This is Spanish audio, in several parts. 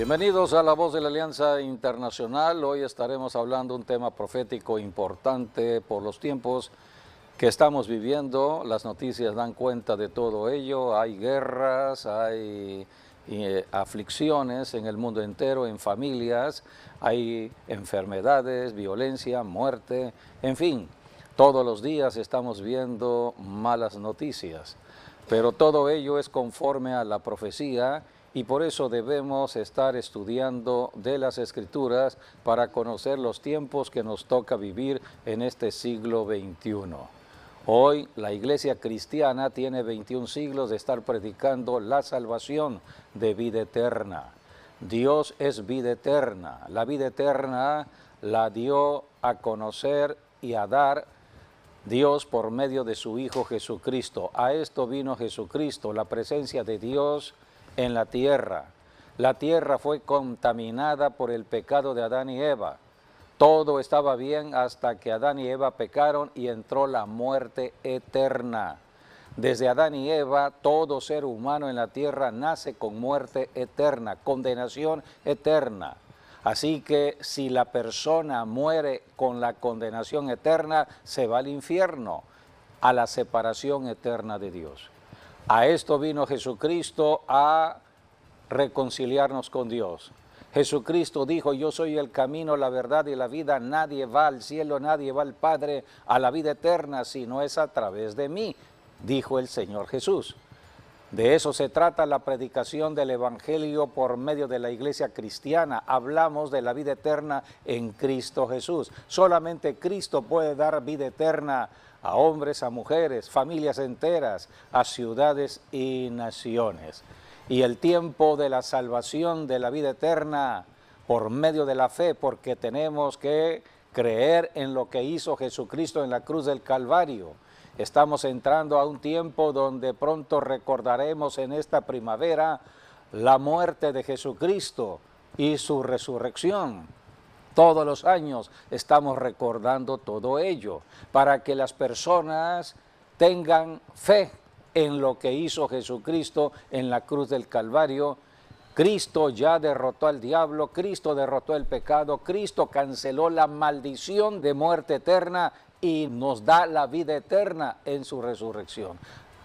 Bienvenidos a La Voz de la Alianza Internacional. Hoy estaremos hablando un tema profético importante por los tiempos que estamos viviendo. Las noticias dan cuenta de todo ello. Hay guerras, hay aflicciones en el mundo entero, en familias, hay enfermedades, violencia, muerte, en fin. Todos los días estamos viendo malas noticias, pero todo ello es conforme a la profecía. Y por eso debemos estar estudiando de las Escrituras para conocer los tiempos que nos toca vivir en este siglo XXI. Hoy la Iglesia cristiana tiene 21 siglos de estar predicando la salvación de vida eterna. Dios es vida eterna. La vida eterna la dio a conocer y a dar Dios por medio de su Hijo Jesucristo. A esto vino Jesucristo, la presencia de Dios en la tierra. La tierra fue contaminada por el pecado de Adán y Eva. Todo estaba bien hasta que Adán y Eva pecaron y entró la muerte eterna. Desde Adán y Eva, todo ser humano en la tierra nace con muerte eterna, condenación eterna. Así que si la persona muere con la condenación eterna, se va al infierno, a la separación eterna de Dios. A esto vino Jesucristo a reconciliarnos con Dios. Jesucristo dijo: yo soy el camino, la verdad y la vida. Nadie va al cielo, nadie va al Padre, a la vida eterna, si no es a través de mí, dijo el Señor Jesús. De eso se trata la predicación del Evangelio por medio de la iglesia cristiana. Hablamos de la vida eterna en Cristo Jesús. Solamente Cristo puede dar vida eterna a hombres, a mujeres, familias enteras, a ciudades y naciones. Y el tiempo de la salvación de la vida eterna por medio de la fe, porque tenemos que creer en lo que hizo Jesucristo en la cruz del Calvario. Estamos entrando a un tiempo donde pronto recordaremos en esta primavera la muerte de Jesucristo y su resurrección. Todos los años estamos recordando todo ello para que las personas tengan fe en lo que hizo Jesucristo en la cruz del Calvario. Cristo ya derrotó al diablo, Cristo derrotó el pecado, Cristo canceló la maldición de muerte eterna y nos da la vida eterna en su resurrección.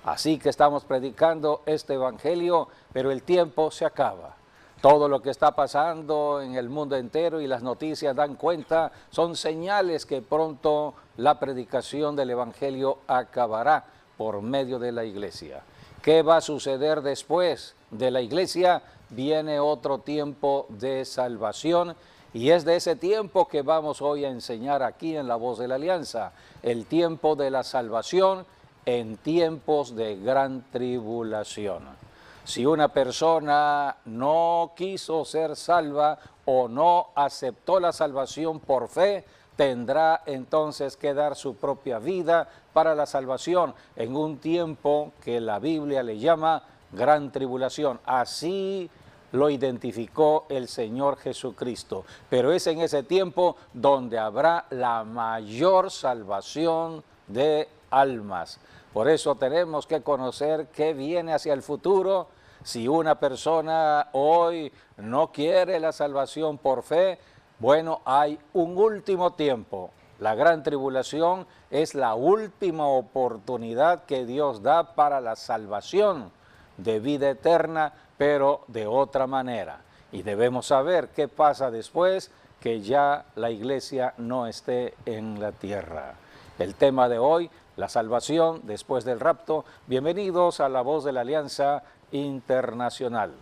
Así que estamos predicando este evangelio, pero el tiempo se acaba. Todo lo que está pasando en el mundo entero y las noticias dan cuenta, son señales que pronto la predicación del evangelio acabará por medio de la iglesia. ¿Qué va a suceder después de la iglesia? Viene otro tiempo de salvación. Y es de ese tiempo que vamos hoy a enseñar aquí en La Voz de la Alianza, el tiempo de la salvación en tiempos de gran tribulación. Si una persona no quiso ser salva o no aceptó la salvación por fe, tendrá entonces que dar su propia vida para la salvación en un tiempo que la Biblia le llama gran tribulación. Así lo identificó el Señor Jesucristo, pero es en ese tiempo donde habrá la mayor salvación de almas. Por eso tenemos que conocer qué viene hacia el futuro. Si una persona hoy no quiere la salvación por fe, bueno, hay un último tiempo. La gran tribulación es la última oportunidad que Dios da para la salvación de vida eterna, pero de otra manera. Y debemos saber qué pasa después que ya la iglesia no esté en la tierra. El tema de hoy, la salvación después del rapto. Bienvenidos a La Voz de la Alianza Internacional.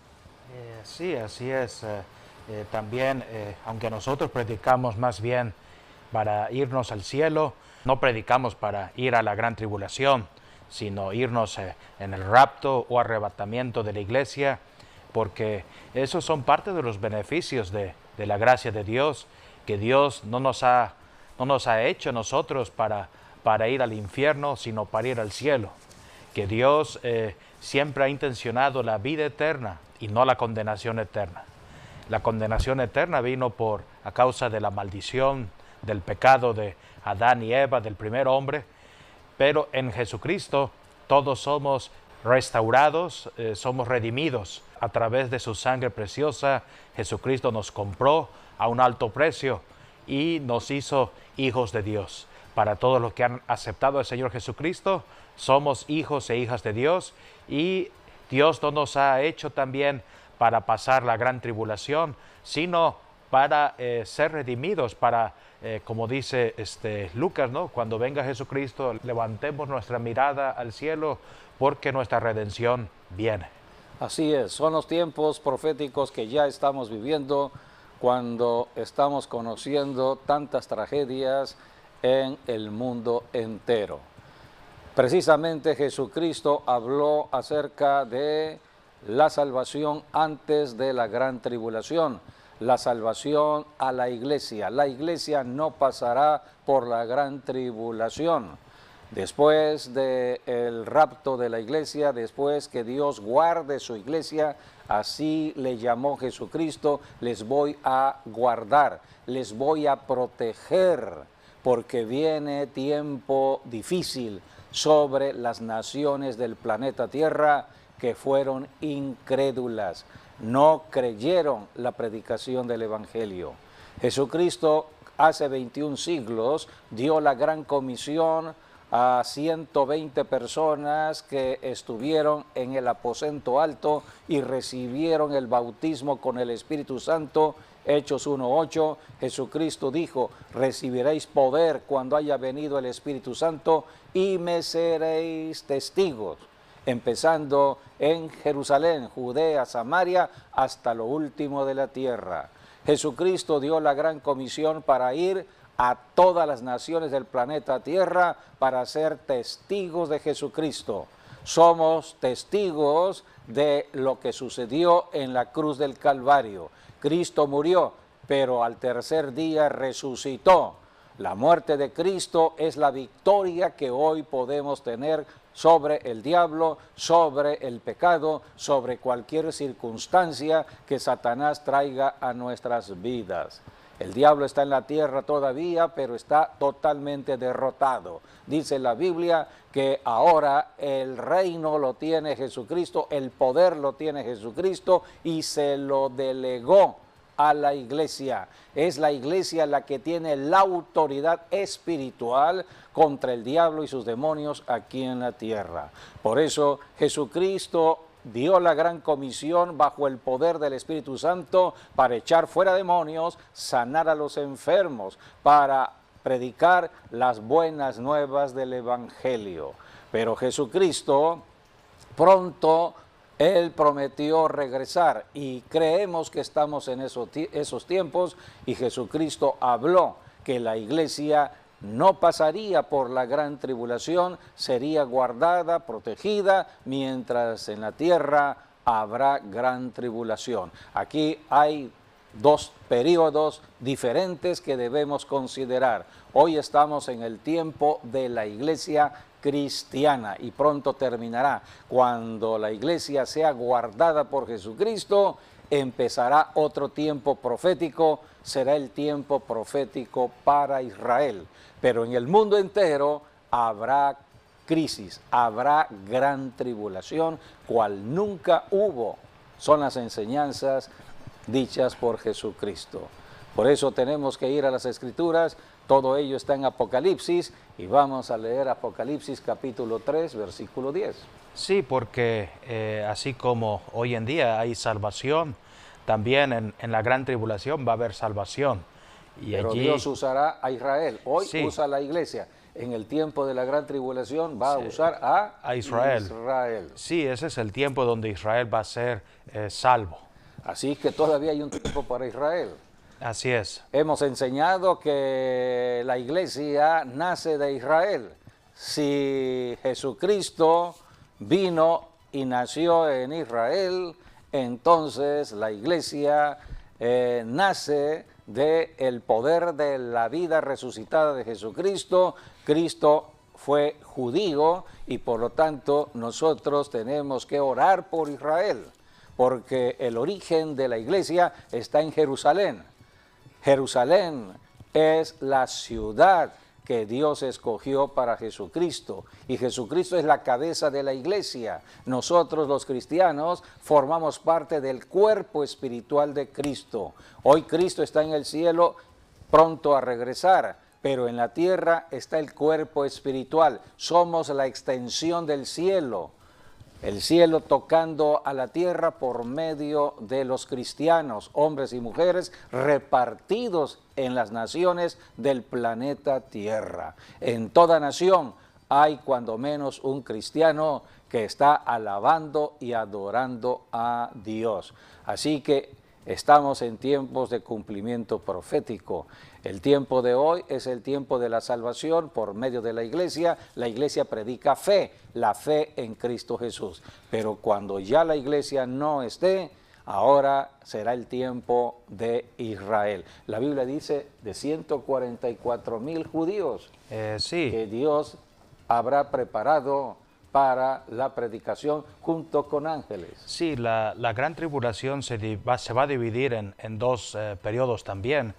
Sí, así es. También, aunque nosotros predicamos más bien para irnos al cielo, no predicamos para ir a la gran tribulación, sino irnos en el rapto o arrebatamiento de la iglesia, porque esos son parte de los beneficios de la gracia de Dios, que Dios no nos ha hecho nosotros para ir al infierno, sino para ir al cielo, que Dios siempre ha intencionado la vida eterna y no la condenación eterna. La condenación eterna vino a causa de la maldición, del pecado de Adán y Eva, del primer hombre, pero en Jesucristo todos somos restaurados, somos redimidos A través de su sangre preciosa, Jesucristo nos compró a un alto precio y nos hizo hijos de Dios. Para todos los que han aceptado al Señor Jesucristo, somos hijos e hijas de Dios, y Dios no nos ha hecho también para pasar la gran tribulación, sino para ser redimidos, para, como dice Lucas, ¿no? Cuando venga Jesucristo, levantemos nuestra mirada al cielo, porque nuestra redención viene. Así es, son los tiempos proféticos que ya estamos viviendo cuando estamos conociendo tantas tragedias en el mundo entero. Precisamente Jesucristo habló acerca de la salvación antes de la gran tribulación, la salvación a la iglesia. La iglesia no pasará por la gran tribulación. Después del rapto de la iglesia, después que Dios guarde su iglesia, así le llamó Jesucristo, les voy a guardar, les voy a proteger, porque viene tiempo difícil sobre las naciones del planeta Tierra que fueron incrédulas, no creyeron la predicación del Evangelio. Jesucristo hace 21 siglos dio la gran comisión a 120 personas que estuvieron en el aposento alto y recibieron el bautismo con el Espíritu Santo. Hechos 1:8, Jesucristo dijo, recibiréis poder cuando haya venido el Espíritu Santo y me seréis testigos, empezando en Jerusalén, Judea, Samaria, hasta lo último de la tierra. Jesucristo dio la gran comisión para ir a todas las naciones del planeta Tierra para ser testigos de Jesucristo. Somos testigos de lo que sucedió en la cruz del Calvario. Cristo murió, pero al tercer día resucitó. La muerte de Cristo es la victoria que hoy podemos tener sobre el diablo, sobre el pecado, sobre cualquier circunstancia que Satanás traiga a nuestras vidas. El diablo está en la tierra todavía, pero está totalmente derrotado. Dice la Biblia que ahora el reino lo tiene Jesucristo, el poder lo tiene Jesucristo y se lo delegó a la iglesia. Es la iglesia la que tiene la autoridad espiritual contra el diablo y sus demonios aquí en la tierra. Por eso Jesucristo dio la gran comisión bajo el poder del Espíritu Santo para echar fuera demonios, sanar a los enfermos, para predicar las buenas nuevas del Evangelio. Pero Jesucristo pronto, Él prometió regresar y creemos que estamos en esos tiempos, y Jesucristo habló que la iglesia no pasaría por la gran tribulación, sería guardada, protegida, mientras en la tierra habrá gran tribulación. Aquí hay dos periodos diferentes que debemos considerar. Hoy estamos en el tiempo de la iglesia cristiana y pronto terminará. Cuando la iglesia sea guardada por Jesucristo, empezará otro tiempo profético, será el tiempo profético para Israel. Pero en el mundo entero habrá crisis, habrá gran tribulación, cual nunca hubo. Son las enseñanzas dichas por Jesucristo. Por eso tenemos que ir a las Escrituras. Todo ello está en Apocalipsis y vamos a leer Apocalipsis capítulo 3, versículo 10. Sí, porque así como hoy en día hay salvación, también en la gran tribulación va a haber salvación. Y pero allí Dios usará a Israel. Hoy sí, usa a la iglesia. En el tiempo de la gran tribulación va a usar a Israel. Sí, ese es el tiempo donde Israel va a ser salvo. Así que todavía hay un tiempo para Israel. Así es. Hemos enseñado que la iglesia nace de Israel. Si Jesucristo vino y nació en Israel, entonces la iglesia nace del poder de la vida resucitada de Jesucristo. Cristo fue judío y por lo tanto nosotros tenemos que orar por Israel, porque el origen de la iglesia está en Jerusalén. Jerusalén es la ciudad que Dios escogió para Jesucristo. Y Jesucristo es la cabeza de la iglesia. Nosotros los cristianos formamos parte del cuerpo espiritual de Cristo. Hoy Cristo está en el cielo, pronto a regresar, pero en la tierra está el cuerpo espiritual. Somos la extensión del cielo. El cielo tocando a la tierra por medio de los cristianos, hombres y mujeres repartidos en las naciones del planeta Tierra. En toda nación hay cuando menos un cristiano que está alabando y adorando a Dios. Así que estamos en tiempos de cumplimiento profético. El tiempo de hoy es el tiempo de la salvación por medio de la iglesia. La iglesia predica fe, la fe en Cristo Jesús. Pero cuando ya la iglesia no esté, ahora será el tiempo de Israel. La Biblia dice de 144,000 judíos que Dios habrá preparado para la predicación junto con ángeles. Sí, la gran tribulación se va a dividir en dos periodos también.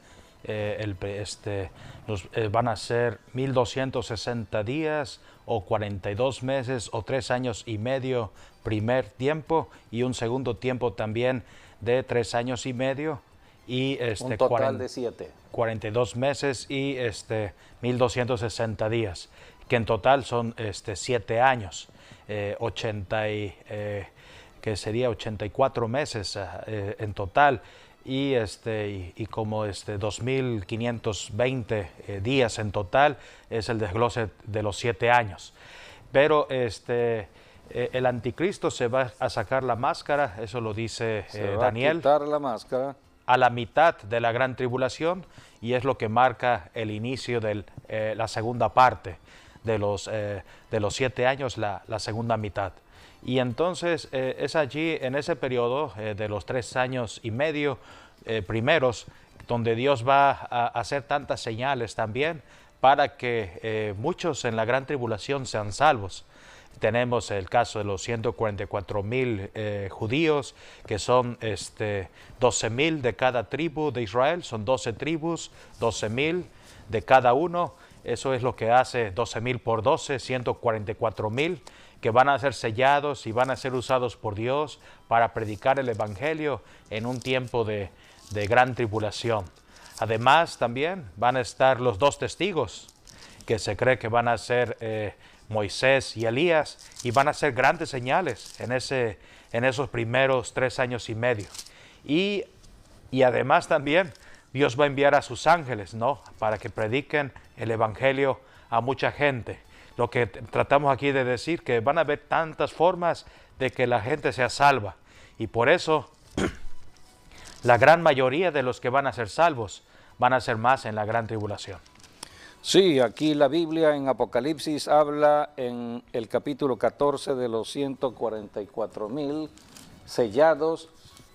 Van a ser 1260 días o 42 meses o 3 años y medio primer tiempo, y un segundo tiempo también de 3 años y medio, y un total de 7. 42 meses y 1260 días, que en total son 7 años, que sería 84 meses en total. Y como 2.520 días en total es el desglose de los 7 años. Pero el anticristo se va a sacar la máscara, eso lo dice Daniel. Se va a quitar la máscara a la mitad de la gran tribulación, y es lo que marca el inicio de la segunda parte de los 7 años, la segunda mitad. Y entonces es allí, en ese periodo de los 3 años y medio primeros, donde Dios va a hacer tantas señales también para que muchos en la gran tribulación sean salvos. Tenemos el caso de los 144,000 judíos, que son 12,000 de cada tribu de Israel, son 12 tribus, 12,000 de cada uno. Eso es lo que hace 12,000 por 12, 144,000, que van a ser sellados y van a ser usados por Dios para predicar el Evangelio en un tiempo de gran tribulación. Además, también van a estar los 2 testigos, que se cree que van a ser Moisés y Elías, y van a hacer grandes señales en esos primeros 3 años y medio. Y además también Dios va a enviar a sus ángeles, ¿no?, para que prediquen el Evangelio a mucha gente. Lo que tratamos aquí de decir, que van a haber tantas formas de que la gente sea salva, y por eso la gran mayoría de los que van a ser salvos van a ser más en la gran tribulación. Sí, aquí la Biblia en Apocalipsis habla en el capítulo 14 de los 144,000 sellados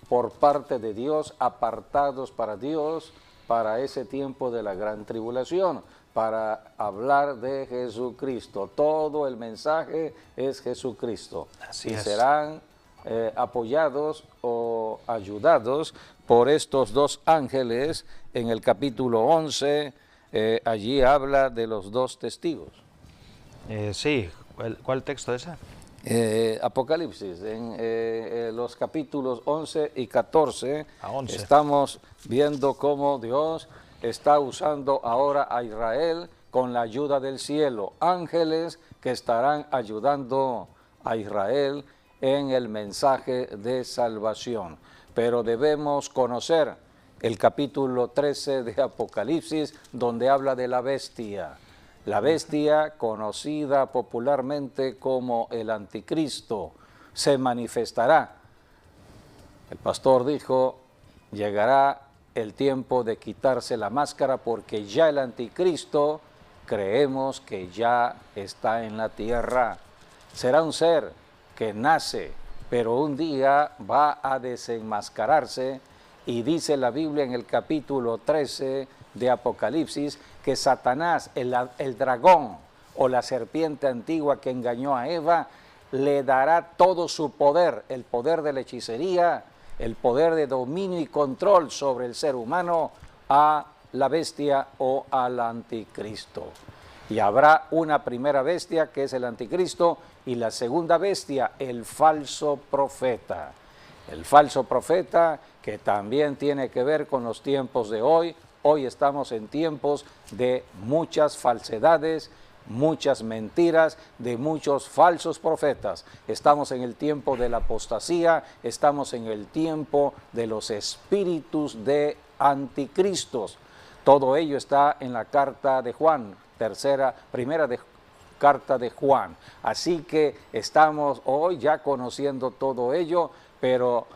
por parte de Dios, apartados para Dios para ese tiempo de la gran tribulación, para hablar de Jesucristo. Todo el mensaje es Jesucristo. Así y es. Serán apoyados o ayudados por estos 2 ángeles. En el capítulo 11, allí habla de los 2 testigos. Sí, ¿cuál texto es ese? Apocalipsis, en los capítulos 11 y 14, 11. Estamos viendo cómo Dios está usando ahora a Israel con la ayuda del cielo, ángeles que estarán ayudando a Israel en el mensaje de salvación. Pero debemos conocer el capítulo 13 de Apocalipsis, donde habla de la bestia. La bestia, conocida popularmente como el anticristo, se manifestará. El pastor dijo, llegará el tiempo de quitarse la máscara, porque ya el anticristo creemos que ya está en la tierra. Será un ser que nace, pero un día va a desenmascararse, y dice la Biblia en el capítulo 13 de Apocalipsis que Satanás, el dragón o la serpiente antigua que engañó a Eva, le dará todo su poder, el poder de la hechicería, el poder de dominio y control sobre el ser humano, a la bestia o al anticristo. Y habrá una primera bestia, que es el anticristo, y la segunda bestia, el falso profeta. El falso profeta, que también tiene que ver con los tiempos de hoy. Hoy estamos en tiempos de muchas falsedades, muchas mentiras, de muchos falsos profetas. Estamos en el tiempo de la apostasía, estamos en el tiempo de los espíritus de anticristos. Todo ello está en la carta de Juan, primera carta de Juan. Así que estamos hoy ya conociendo todo ello, pero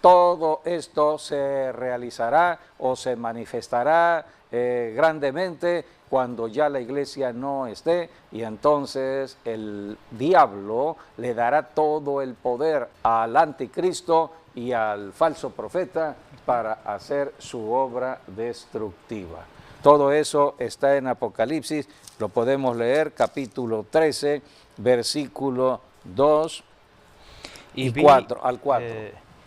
todo esto se realizará o se manifestará grandemente cuando ya la iglesia no esté, y entonces el diablo le dará todo el poder al anticristo y al falso profeta para hacer su obra destructiva. Todo eso está en Apocalipsis, lo podemos leer, capítulo 13, versículo 2 y 4, al 4.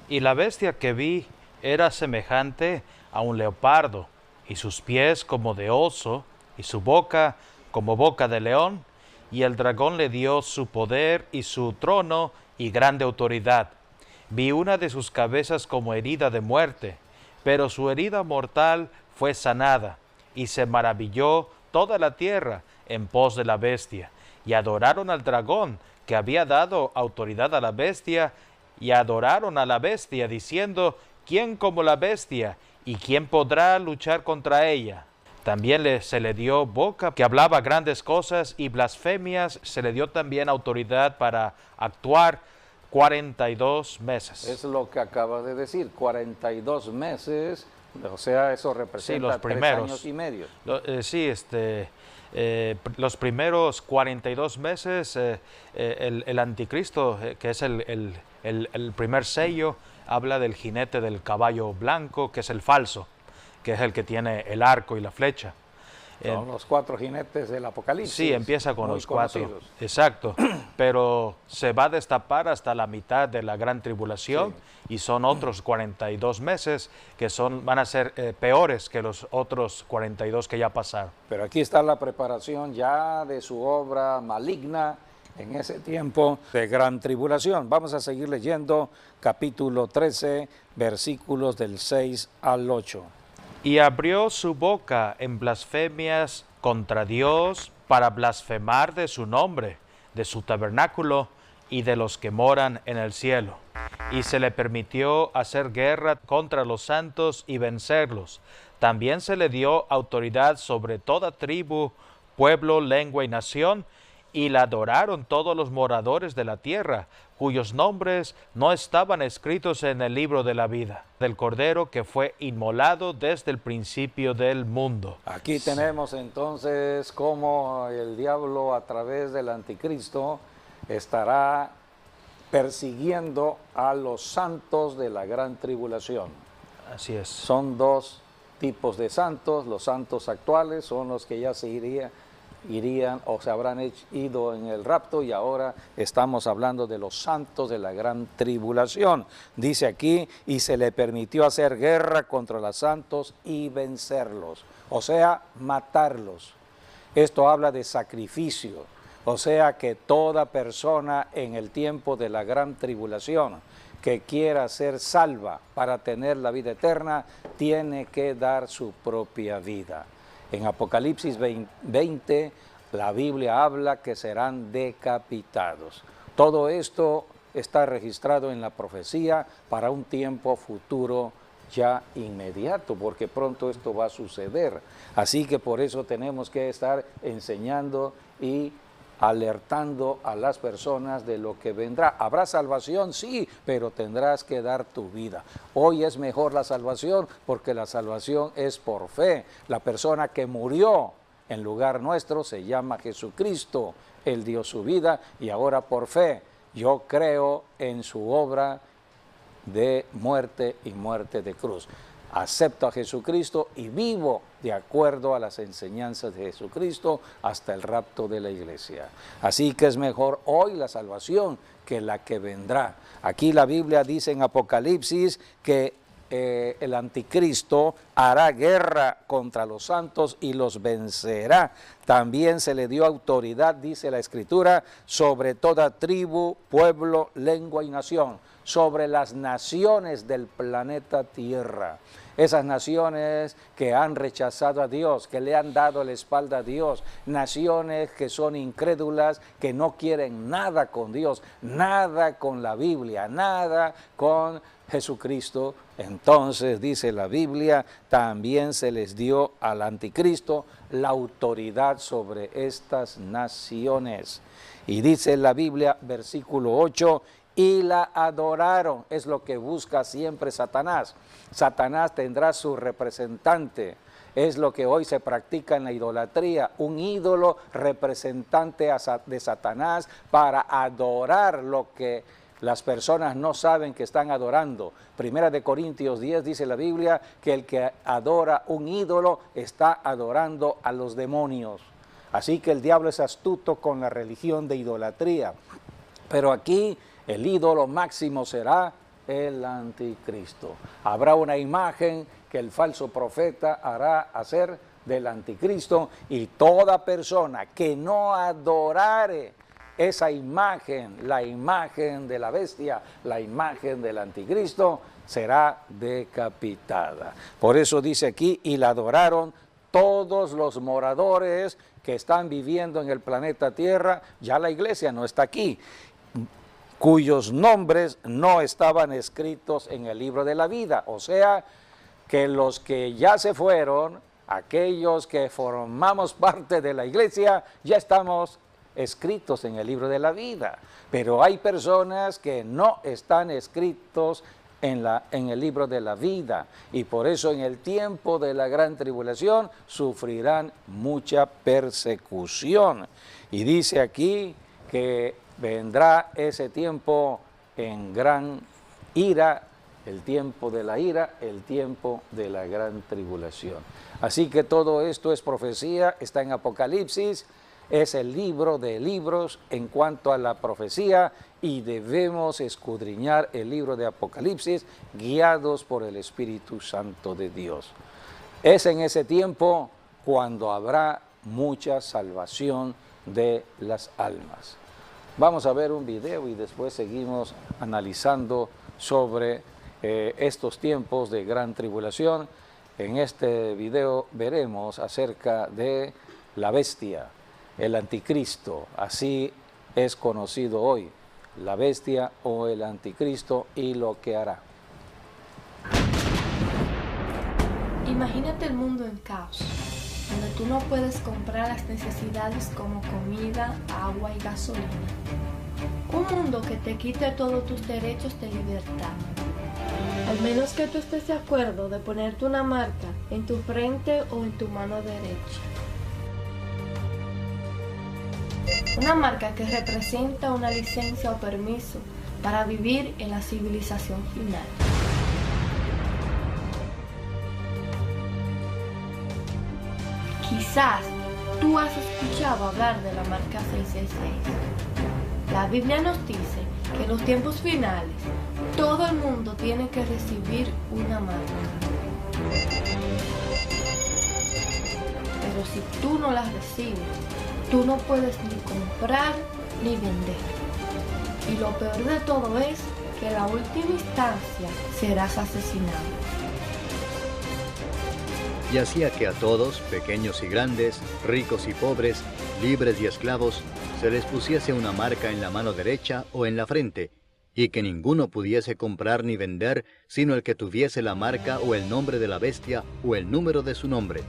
Y la bestia que vi era semejante a un leopardo, y sus pies como de oso, y su boca como boca de león, y el dragón le dio su poder y su trono y grande autoridad. Vi una de sus cabezas como herida de muerte, pero su herida mortal fue sanada, y se maravilló toda la tierra en pos de la bestia, y adoraron al dragón, que había dado autoridad a la bestia, y adoraron a la bestia, diciendo, ¿quién como la bestia? ¿Y quién podrá luchar contra ella? También se le dio boca que hablaba grandes cosas y blasfemias, se le dio también autoridad para actuar 42 meses. Es lo que acaba de decir, 42 meses, o sea, eso representa sí, los 3 primeros años y medio. Los primeros 42 meses, el anticristo, que es el primer sello, habla del jinete del caballo blanco, que es el falso, que es el que tiene el arco y la flecha. Son los 4 jinetes del Apocalipsis. Sí, empieza con los 4. Conocidos. Exacto, pero se va a destapar hasta la mitad de la gran tribulación, sí. Y son otros 42 meses que van a ser peores que los otros 42 que ya pasaron. Pero aquí está la preparación ya de su obra maligna en ese tiempo de gran tribulación. Vamos a seguir leyendo capítulo 13, versículos del 6 al 8. Y abrió su boca en blasfemias contra Dios para blasfemar de su nombre, de su tabernáculo y de los que moran en el cielo. Y se le permitió hacer guerra contra los santos y vencerlos. También se le dio autoridad sobre toda tribu, pueblo, lengua y nación, y la adoraron todos los moradores de la tierra, cuyos nombres no estaban escritos en el libro de la vida, del Cordero que fue inmolado desde el principio del mundo. Aquí tenemos entonces cómo el diablo a través del anticristo estará persiguiendo a los santos de la gran tribulación. Así es. Son 2 tipos de santos. Los santos actuales son los que ya se irían o se habrán ido en el rapto, y ahora estamos hablando de los santos de la gran tribulación. Dice aquí, y se le permitió hacer guerra contra los santos y vencerlos, o sea, matarlos. Esto habla de sacrificio, o sea que toda persona en el tiempo de la gran tribulación que quiera ser salva para tener la vida eterna, tiene que dar su propia vida. En Apocalipsis 20, la Biblia habla que serán decapitados. Todo esto está registrado en la profecía para un tiempo futuro ya inmediato, porque pronto esto va a suceder. Así que por eso tenemos que estar enseñando y alertando a las personas de lo que vendrá. ¿Habrá salvación? Sí, pero tendrás que dar tu vida. Hoy es mejor la salvación porque la salvación es por fe. La persona que murió en lugar nuestro se llama Jesucristo. Él dio su vida y ahora por fe yo creo en su obra de muerte y muerte de cruz. Acepto a Jesucristo y vivo de acuerdo a las enseñanzas de Jesucristo hasta el rapto de la iglesia. Así que es mejor hoy la salvación que la que vendrá. Aquí la Biblia dice en Apocalipsis que el anticristo hará guerra contra los santos y los vencerá. También se le dio autoridad, dice la Escritura, sobre toda tribu, pueblo, lengua y nación, sobre las naciones del planeta Tierra. Esas naciones que han rechazado a Dios, que le han dado la espalda a Dios, naciones que son incrédulas, que no quieren nada con Dios, nada con la Biblia, nada con Jesucristo. Entonces, dice la Biblia, también se les dio al anticristo la autoridad sobre estas naciones. Y dice la Biblia, versículo 8, y la adoraron. Es lo que busca siempre Satanás. Satanás tendrá su representante. Es lo que hoy se practica en la idolatría, un ídolo representante de Satanás para adorar lo que las personas no saben que están adorando. Primera de Corintios 10 dice la Biblia que el que adora un ídolo está adorando a los demonios. Así que el diablo es astuto con la religión de idolatría. Pero aquí el ídolo máximo será el anticristo. Habrá una imagen que el falso profeta hará hacer del anticristo, y toda persona que no adorare esa imagen, la imagen de la bestia, la imagen del anticristo, será decapitada. Por eso dice aquí, y la adoraron todos los moradores que están viviendo en el planeta Tierra. Ya la iglesia no está aquí, cuyos nombres no estaban escritos en el libro de la vida. O sea, que los que ya se fueron, aquellos que formamos parte de la iglesia, ya estamos escritos en el libro de la vida. Pero hay personas que no están escritos en el libro de la vida, y por eso en el tiempo de la gran tribulación sufrirán mucha persecución. Y dice aquí que vendrá ese tiempo en gran ira, el tiempo de la ira, el tiempo de la gran tribulación. Así que todo esto es profecía, está en Apocalipsis, es el libro de libros en cuanto a la profecía, y debemos escudriñar el libro de Apocalipsis guiados por el Espíritu Santo de Dios. Es en ese tiempo cuando habrá mucha salvación de las almas. Vamos a ver un video y después seguimos analizando sobre estos tiempos de gran tribulación. En este video veremos acerca de la bestia, el anticristo, así es conocido hoy, la bestia o el anticristo, y lo que hará. Imagínate el mundo en caos, donde tú no puedes comprar las necesidades como comida, agua y gasolina. Un mundo que te quite todos tus derechos de libertad. Al menos que tú estés de acuerdo de ponerte una marca en tu frente o en tu mano derecha. Una marca que representa una licencia o permiso para vivir en la civilización final. Quizás tú has escuchado hablar de la marca 666. La Biblia nos dice que en los tiempos finales todo el mundo tiene que recibir una marca. Pero si tú no la recibes, tú no puedes ni comprar ni vender. Y lo peor de todo es que en la última instancia serás asesinado. Y hacía que a todos, pequeños y grandes, ricos y pobres, libres y esclavos, se les pusiese una marca en la mano derecha o en la frente, y que ninguno pudiese comprar ni vender, sino el que tuviese la marca o el nombre de la bestia o el número de su nombre.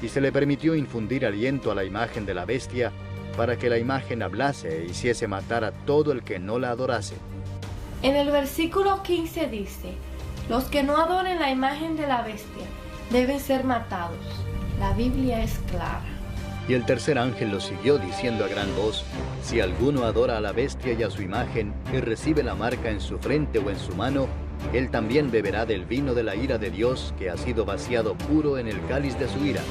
Y se le permitió infundir aliento a la imagen de la bestia, para que la imagen hablase e hiciese matar a todo el que no la adorase. En el versículo 15 dice, los que no adoren la imagen de la bestia deben ser matados. La Biblia es clara. Y el tercer ángel lo siguió diciendo a gran voz, si alguno adora a la bestia y a su imagen, y recibe la marca en su frente o en su mano, él también beberá del vino de la ira de Dios, que ha sido vaciado puro en el cáliz de su ira,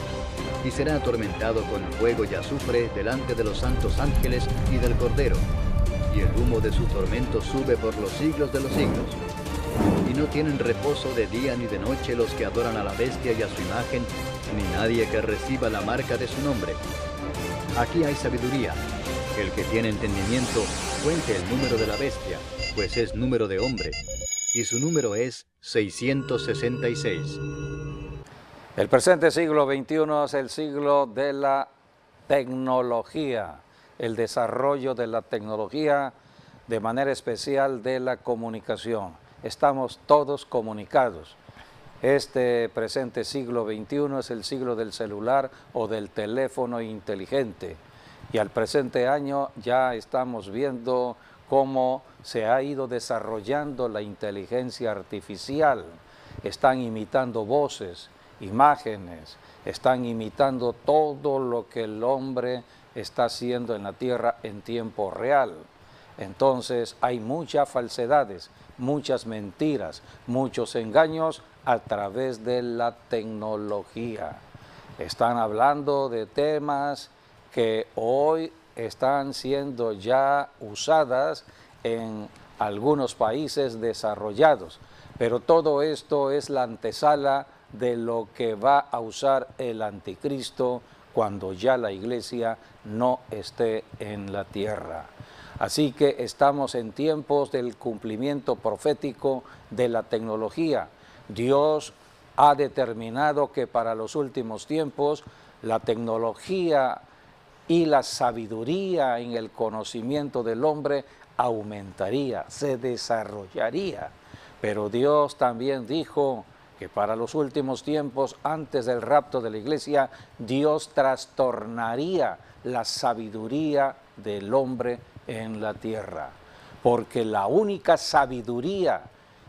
y será atormentado con fuego y azufre delante de los santos ángeles y del Cordero, y el humo de su tormento sube por los siglos de los siglos. Y no tienen reposo de día ni de noche los que adoran a la bestia y a su imagen, ni nadie que reciba la marca de su nombre. Aquí hay sabiduría. El que tiene entendimiento, cuente el número de la bestia, pues es número de hombre, y su número es 666. El presente siglo XXI es el siglo de la tecnología, el desarrollo de la tecnología, de manera especial de la comunicación. Estamos todos comunicados. Este presente siglo XXI es el siglo del celular o del teléfono inteligente. Y al presente año ya estamos viendo cómo se ha ido desarrollando la inteligencia artificial. Están imitando voces, imágenes, están imitando todo lo que el hombre está haciendo en la tierra en tiempo real. Entonces hay muchas falsedades, muchas mentiras, muchos engaños a través de la tecnología. Están hablando de temas que hoy están siendo ya usadas en algunos países desarrollados, pero todo esto es la antesala de lo que va a usar el anticristo cuando ya la iglesia no esté en la tierra. Así que estamos en tiempos del cumplimiento profético de la tecnología. Dios ha determinado que para los últimos tiempos la tecnología y la sabiduría en el conocimiento del hombre aumentaría, se desarrollaría. Pero Dios también dijo que para los últimos tiempos, antes del rapto de la iglesia, Dios trastornaría la sabiduría del hombre en la tierra. Porque la única sabiduría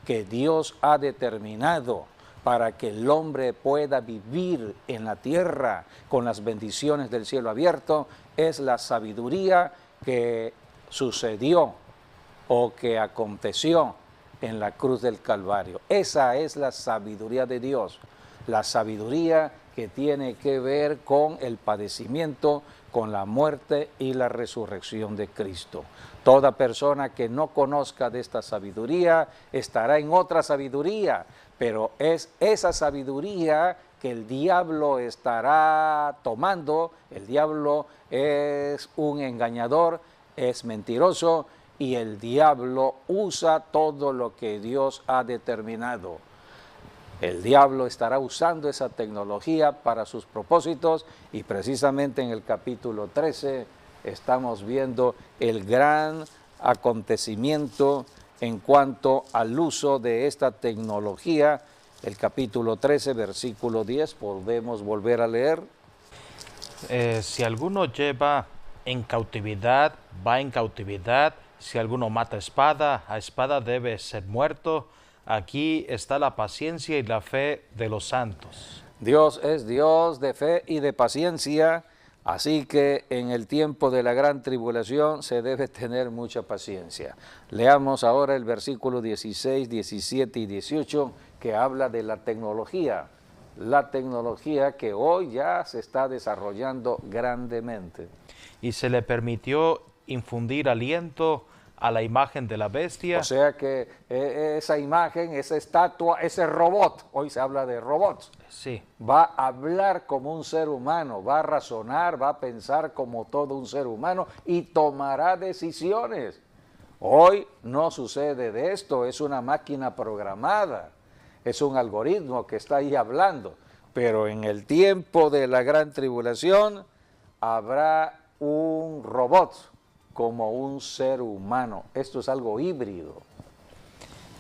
que Dios ha determinado para que el hombre pueda vivir en la tierra con las bendiciones del cielo abierto es la sabiduría que sucedió o que aconteció en la cruz del Calvario. Esa es la sabiduría de Dios, la sabiduría que tiene que ver con el padecimiento, con la muerte y la resurrección de Cristo. Toda persona que no conozca de esta sabiduría estará en otra sabiduría, pero es esa sabiduría que el diablo estará tomando. El diablo es un engañador, es mentiroso, y el diablo usa todo lo que Dios ha determinado. El diablo estará usando esa tecnología para sus propósitos, y precisamente en el capítulo 13 estamos viendo el gran acontecimiento en cuanto al uso de esta tecnología. El capítulo 13, versículo 10, podemos volver a leer. Si alguno lleva en cautividad, va en cautividad. Si alguno mata a espada debe ser muerto. Aquí está la paciencia y la fe de los santos. Dios es Dios de fe y de paciencia, así que en el tiempo de la gran tribulación se debe tener mucha paciencia. Leamos ahora el versículo 16, 17 y 18, que habla de la tecnología que hoy ya se está desarrollando grandemente. Y se le permitió infundir aliento a la imagen de la bestia. O sea que esa imagen, esa estatua, ese robot, hoy se habla de robots, sí, va a hablar como un ser humano, va a razonar, va a pensar como todo un ser humano y tomará decisiones. Hoy no sucede de esto, es una máquina programada, es un algoritmo que está ahí hablando, pero en el tiempo de la gran tribulación habrá un robot como un ser humano. Esto es algo híbrido.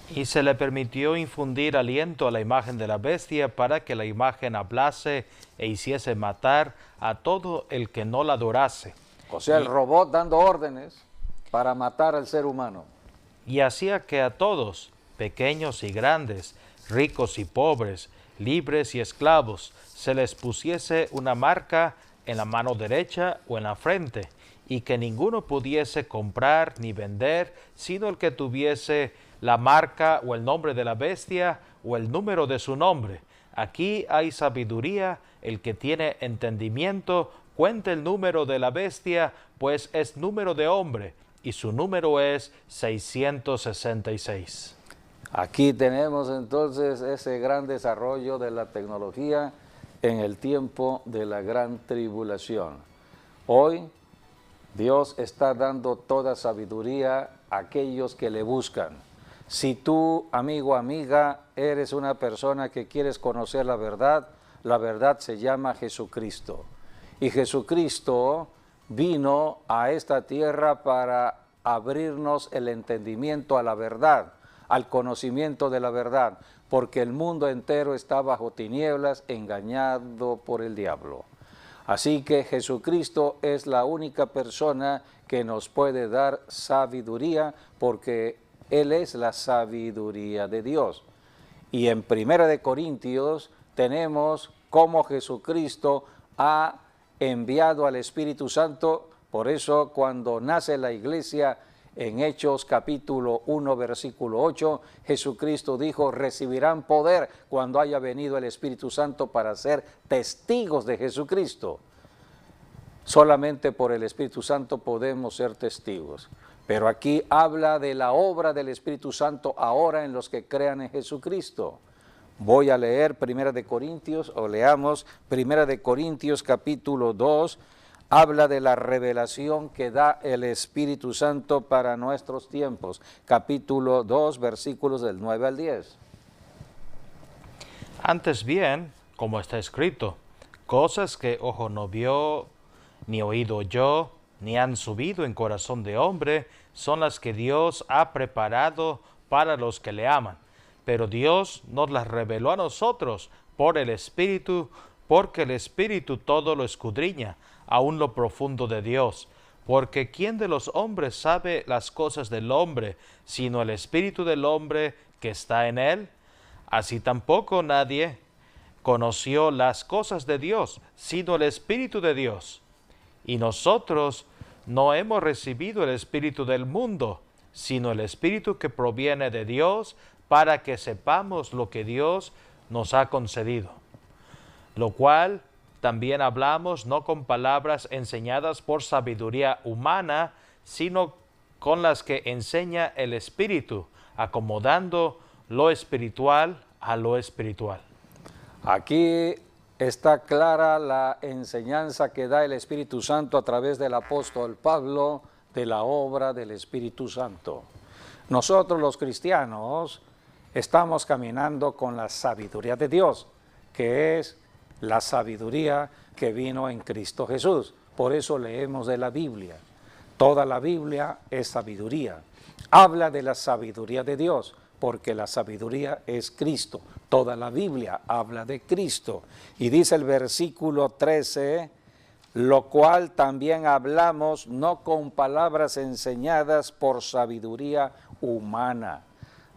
Y se le permitió infundir aliento a la imagen de la bestia para que la imagen hablase e hiciese matar a todo el que no la adorase. O sea, el robot dando órdenes para matar al ser humano. Y hacía que a todos, pequeños y grandes, ricos y pobres, libres y esclavos, se les pusiese una marca en la mano derecha o en la frente, y que ninguno pudiese comprar ni vender, sino el que tuviese la marca o el nombre de la bestia o el número de su nombre. Aquí hay sabiduría. El que tiene entendimiento, cuente el número de la bestia, pues es número de hombre, y su número es 666. Aquí tenemos entonces ese gran desarrollo de la tecnología en el tiempo de la gran tribulación. Hoy Dios está dando toda sabiduría a aquellos que le buscan. Si tú, amigo, amiga, eres una persona que quieres conocer la verdad se llama Jesucristo. Y Jesucristo vino a esta tierra para abrirnos el entendimiento a la verdad, al conocimiento de la verdad, porque el mundo entero está bajo tinieblas, engañado por el diablo. Así que Jesucristo es la única persona que nos puede dar sabiduría, porque Él es la sabiduría de Dios. Y en 1 Corintios tenemos cómo Jesucristo ha enviado al Espíritu Santo. Por eso cuando nace la iglesia, en Hechos capítulo 1, versículo 8, Jesucristo dijo, recibirán poder cuando haya venido el Espíritu Santo para ser testigos de Jesucristo. Solamente por el Espíritu Santo podemos ser testigos. Pero aquí habla de la obra del Espíritu Santo ahora en los que crean en Jesucristo. Voy a leer 1 Corintios, o leamos 1 Corintios capítulo 2, habla de la revelación que da el Espíritu Santo para nuestros tiempos. Capítulo 2, versículos del 9 al 10. Antes bien, como está escrito, cosas que ojo no vio, ni oído yo, ni han subido en corazón de hombre, son las que Dios ha preparado para los que le aman. Pero Dios nos las reveló a nosotros por el Espíritu, porque el Espíritu todo lo escudriña, aun lo profundo de Dios. Porque ¿quién de los hombres sabe las cosas del hombre, sino el Espíritu del hombre que está en él? Así tampoco nadie conoció las cosas de Dios, sino el Espíritu de Dios. Y nosotros no hemos recibido el Espíritu del mundo, sino el Espíritu que proviene de Dios, para que sepamos lo que Dios nos ha concedido. Lo cual también hablamos no con palabras enseñadas por sabiduría humana, sino con las que enseña el Espíritu, acomodando lo espiritual a lo espiritual. Aquí está clara la enseñanza que da el Espíritu Santo a través del apóstol Pablo de la obra del Espíritu Santo. Nosotros los cristianos estamos caminando con la sabiduría de Dios, que es la sabiduría que vino en Cristo Jesús. Por eso leemos de la Biblia. Toda la Biblia es sabiduría. Habla de la sabiduría de Dios, porque la sabiduría es Cristo. Toda la Biblia habla de Cristo. Y dice el versículo 13, lo cual también hablamos no con palabras enseñadas por sabiduría humana.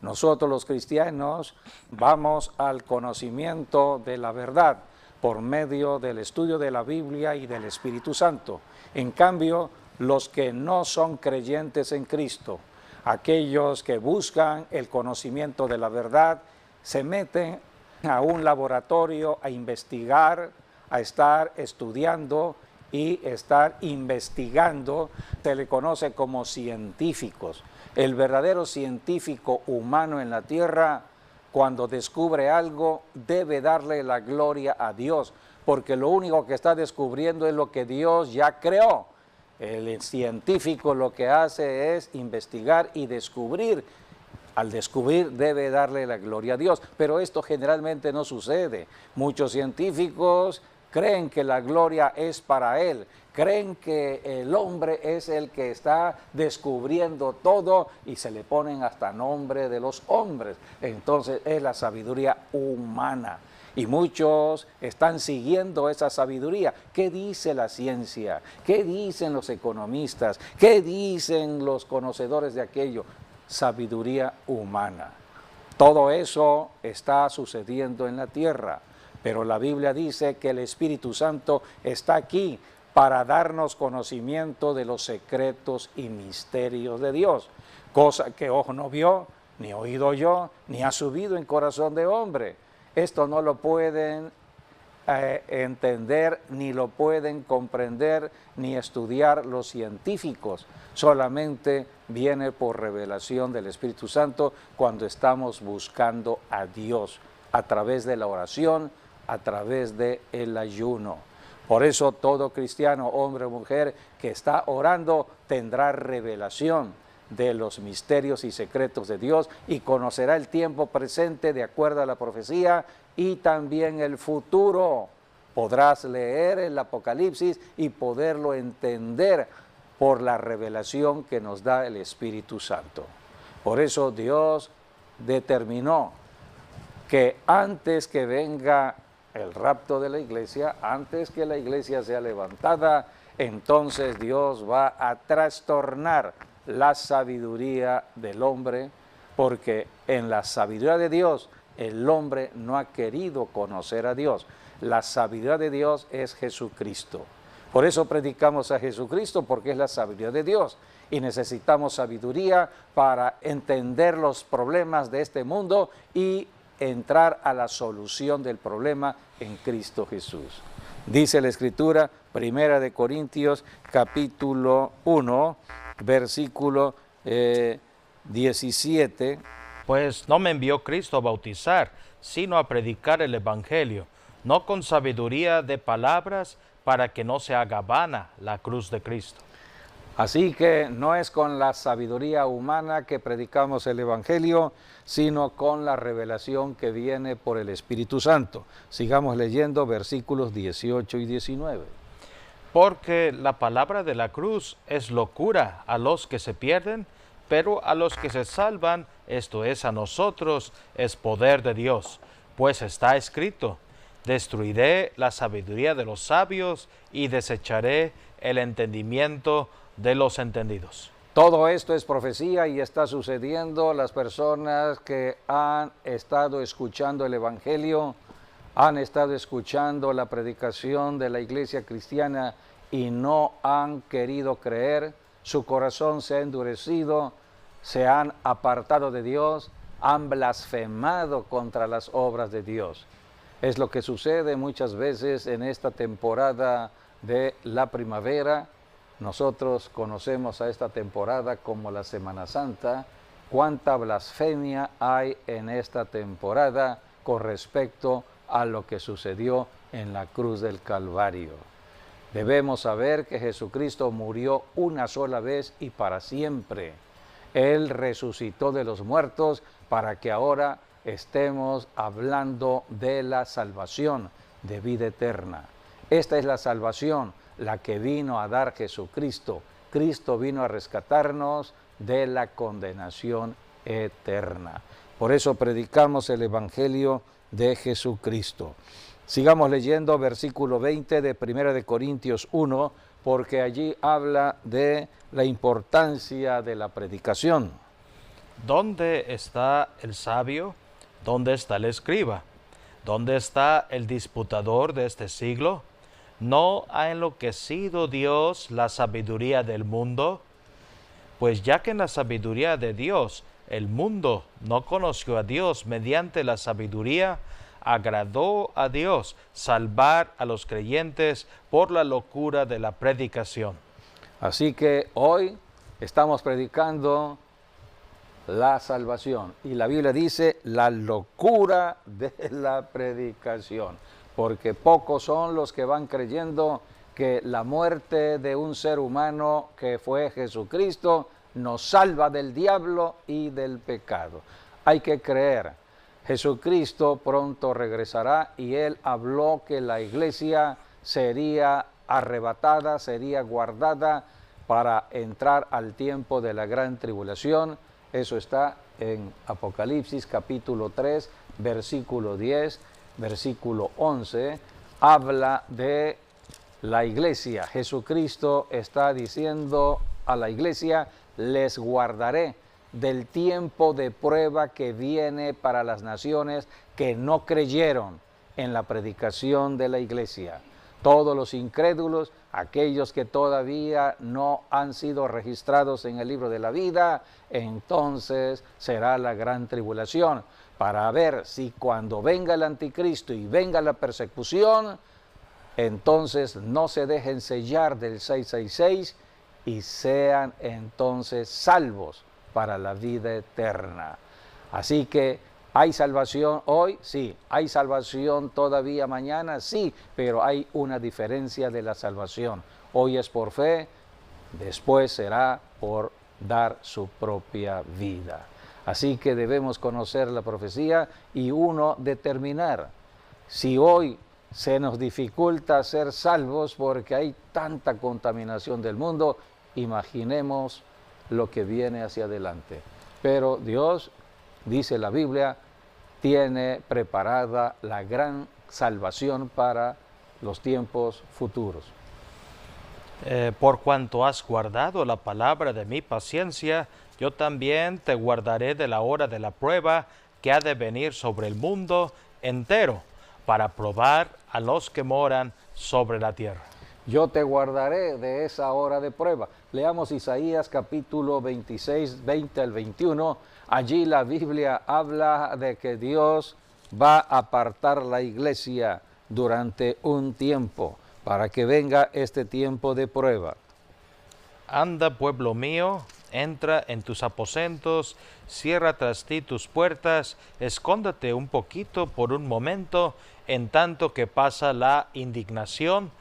Nosotros los cristianos vamos al conocimiento de la verdad por medio del estudio de la Biblia y del Espíritu Santo. En cambio, los que no son creyentes en Cristo, aquellos que buscan el conocimiento de la verdad, se meten a un laboratorio a investigar, a estar estudiando y estar investigando. Se le conoce como científicos. El verdadero científico humano en la tierra, cuando descubre algo, debe darle la gloria a Dios, porque lo único que está descubriendo es lo que Dios ya creó. El científico lo que hace es investigar y descubrir. Al descubrir debe darle la gloria a Dios, pero esto generalmente no sucede. Muchos científicos creen que la gloria es para Él, creen que el hombre es el que está descubriendo todo y se le ponen hasta nombre de los hombres. Entonces es la sabiduría humana. Y muchos están siguiendo esa sabiduría. ¿Qué dice la ciencia? ¿Qué dicen los economistas? ¿Qué dicen los conocedores de aquello? Sabiduría humana. Todo eso está sucediendo en la tierra, pero la Biblia dice que el Espíritu Santo está aquí para darnos conocimiento de los secretos y misterios de Dios, cosa que ojo no vio, ni oído yo, ni ha subido en corazón de hombre. Esto no lo pueden entender, ni lo pueden comprender, ni estudiar los científicos. Solamente viene por revelación del Espíritu Santo cuando estamos buscando a Dios a través de la oración, a través del ayuno. Por eso todo cristiano, hombre o mujer, que está orando tendrá revelación de los misterios y secretos de Dios y conocerá el tiempo presente de acuerdo a la profecía y también el futuro. Podrás leer el Apocalipsis y poderlo entender por la revelación que nos da el Espíritu Santo. Por eso Dios determinó que antes que venga el rapto de la iglesia, antes que la iglesia sea levantada, entonces Dios va a trastornar la sabiduría del hombre, porque en la sabiduría de Dios el hombre no ha querido conocer a Dios. La sabiduría de Dios es Jesucristo. Por eso predicamos a Jesucristo, porque es la sabiduría de Dios. Y necesitamos sabiduría para entender los problemas de este mundo y entrar a la solución del problema en Cristo Jesús. Dice la Escritura, 1 Corintios capítulo 1, versículo 17. Pues no me envió Cristo a bautizar, sino a predicar el Evangelio, no con sabiduría de palabras, para que no se haga vana la cruz de Cristo. Así que no es con la sabiduría humana que predicamos el Evangelio, sino con la revelación que viene por el Espíritu Santo. Sigamos leyendo versículos 18 y 19. Porque la palabra de la cruz es locura a los que se pierden, pero a los que se salvan, esto es a nosotros, es poder de Dios. Pues está escrito, destruiré la sabiduría de los sabios y desecharé el entendimiento de los entendidos. Todo esto es profecía y está sucediendo. Las personas que han estado escuchando el Evangelio, han estado escuchando la predicación de la iglesia cristiana y no han querido creer, su corazón se ha endurecido, se han apartado de Dios, han blasfemado contra las obras de Dios. Es lo que sucede muchas veces en esta temporada de la primavera. Nosotros conocemos a esta temporada como la Semana Santa. Cuánta blasfemia hay en esta temporada con respecto a lo que sucedió en la cruz del Calvario. Debemos saber que Jesucristo murió una sola vez y para siempre. Él resucitó de los muertos para que ahora estemos hablando de la salvación de vida eterna. Esta es la salvación, la que vino a dar Jesucristo. Cristo vino a rescatarnos de la condenación eterna. Por eso predicamos el Evangelio de Jesucristo. Sigamos leyendo versículo 20 de 1 Corintios 1, porque allí habla de la importancia de la predicación. ¿Dónde está el sabio? ¿Dónde está el escriba? ¿Dónde está el disputador de este siglo? ¿No ha enloquecido Dios la sabiduría del mundo? Pues ya que en la sabiduría de Dios el mundo no conoció a Dios mediante la sabiduría, agradó a Dios salvar a los creyentes por la locura de la predicación. Así que hoy estamos predicando la salvación. Y la Biblia dice la locura de la predicación. Porque pocos son los que van creyendo que la muerte de un ser humano que fue Jesucristo nos salva del diablo y del pecado. Hay que creer. Jesucristo pronto regresará y Él habló que la iglesia sería arrebatada, sería guardada para entrar al tiempo de la gran tribulación. Eso está en Apocalipsis capítulo 3, versículo 10, versículo 11. Habla de la iglesia. Jesucristo está diciendo a la iglesia, les guardaré del tiempo de prueba que viene para las naciones que no creyeron en la predicación de la iglesia. Todos los incrédulos, aquellos que todavía no han sido registrados en el libro de la vida, entonces será la gran tribulación. para ver si cuando venga el anticristo y venga la persecución, entonces no se dejen sellar del 666 y sean entonces salvos para la vida eterna. Así que, ¿hay salvación hoy? Sí. ¿Hay salvación todavía mañana? Sí, pero hay una diferencia de la salvación. Hoy es por fe, después será por dar su propia vida. Así que debemos conocer la profecía y uno determinar si hoy se nos dificulta ser salvos porque hay tanta contaminación del mundo, imaginemos lo que viene hacia adelante. Pero Dios, dice la Biblia, tiene preparada la gran salvación para los tiempos futuros. Por cuanto has guardado la palabra de mi paciencia, yo también te guardaré de la hora de la prueba que ha de venir sobre el mundo entero, para probar a los que moran sobre la tierra. Yo te guardaré de esa hora de prueba. Leamos Isaías capítulo 26, 20 al 21. Allí la Biblia habla de que Dios va a apartar la iglesia durante un tiempo, para que venga este tiempo de prueba. Anda, pueblo mío, entra en tus aposentos, cierra tras ti tus puertas, escóndete un poquito por un momento, en tanto que pasa la indignación,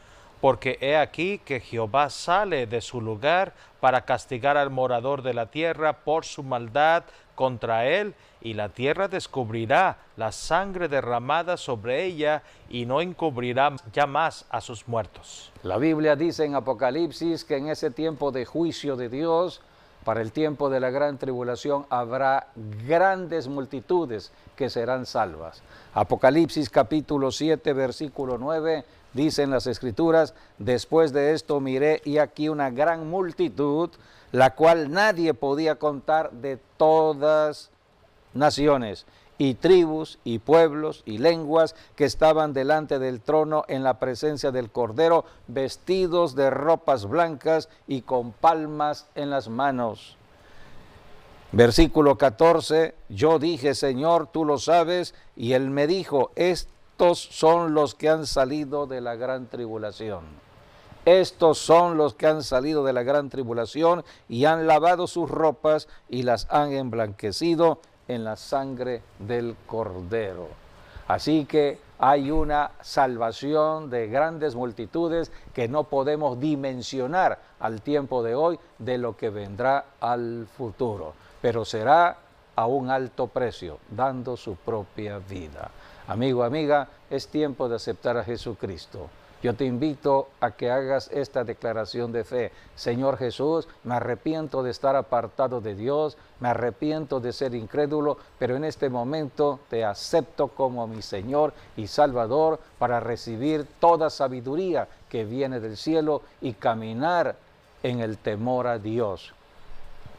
porque he aquí que Jehová sale de su lugar para castigar al morador de la tierra por su maldad contra él, y la tierra descubrirá la sangre derramada sobre ella y no encubrirá ya más a sus muertos. La Biblia dice en Apocalipsis que en ese tiempo de juicio de Dios, para el tiempo de la gran tribulación, habrá grandes multitudes que serán salvas. Apocalipsis capítulo 7, versículo 9, dicen las Escrituras: después de esto miré y aquí una gran multitud, la cual nadie podía contar, de todas naciones y tribus y pueblos y lenguas, que estaban delante del trono en la presencia del Cordero, vestidos de ropas blancas y con palmas en las manos. Versículo 14, yo dije: Señor, tú lo sabes, y él me dijo: estos son los que han salido de la gran tribulación. Estos son los que han salido de la gran tribulación y han lavado sus ropas y las han emblanquecido en la sangre del Cordero. Así que hay una salvación de grandes multitudes que no podemos dimensionar al tiempo de hoy de lo que vendrá al futuro, pero será a un alto precio, dando su propia vida. Amigo, amiga, es tiempo de aceptar a Jesucristo. Yo te invito a que hagas esta declaración de fe. Señor Jesús, me arrepiento de estar apartado de Dios, me arrepiento de ser incrédulo, pero en este momento te acepto como mi Señor y Salvador para recibir toda sabiduría que viene del cielo y caminar en el temor a Dios.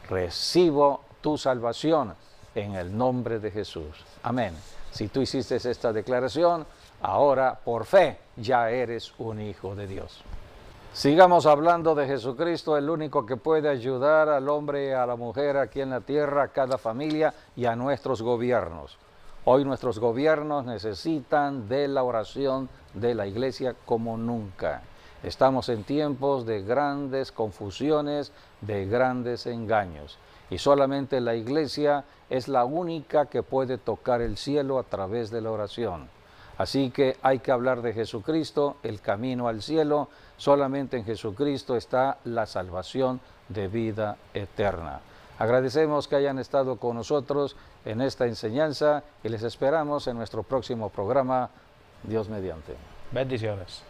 Recibo tu salvación en el nombre de Jesús. Amén. Si tú hiciste esta declaración, ahora por fe ya eres un hijo de Dios. Sigamos hablando de Jesucristo, el único que puede ayudar al hombre y a la mujer aquí en la tierra, a cada familia y a nuestros gobiernos. Hoy nuestros gobiernos necesitan de la oración de la iglesia como nunca. Estamos en tiempos de grandes confusiones, de grandes engaños. Y solamente la iglesia es la única que puede tocar el cielo a través de la oración. Así que hay que hablar de Jesucristo, el camino al cielo. Solamente en Jesucristo está la salvación de vida eterna. Agradecemos que hayan estado con nosotros en esta enseñanza y les esperamos en nuestro próximo programa, Dios mediante. Bendiciones.